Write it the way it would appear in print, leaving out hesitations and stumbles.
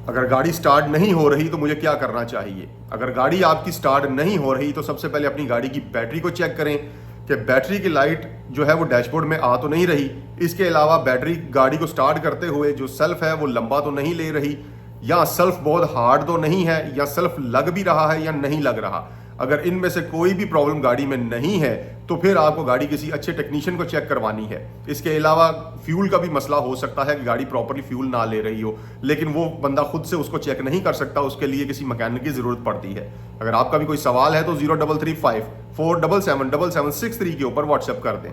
अगर गाड़ी स्टार्ट नहीं हो रही तो मुझे क्या करना चाहिए? अगर गाड़ी आपकी स्टार्ट नहीं हो रही तो सबसे पहले अपनी गाड़ी की बैटरी को चेक करें कि बैटरी की लाइट जो है वो डैशबोर्ड में आ तो नहीं रही। इसके अलावा बैटरी गाड़ी को स्टार्ट करते हुए जो सेल्फ है वो लंबा तो नहीं ले रही, या सेल्फ बहुत हार्ड तो नहीं है, या सेल्फ लग भी रहा है या नहीं लग रहा। अगर इनमें से कोई भी प्रॉब्लम गाड़ी में नहीं है तो फिर आपको गाड़ी किसी अच्छे टेक्नीशियन को चेक करवानी है। इसके अलावा फ्यूल का भी मसला हो सकता है कि गाड़ी प्रॉपर्ली फ्यूल ना ले रही हो, लेकिन वो बंदा खुद से उसको चेक नहीं कर सकता, उसके लिए किसी मैकेनिक की जरूरत पड़ती है। अगर आपका भी कोई सवाल है तो 0335 4777763 के ऊपर व्हाट्सएप कर दें।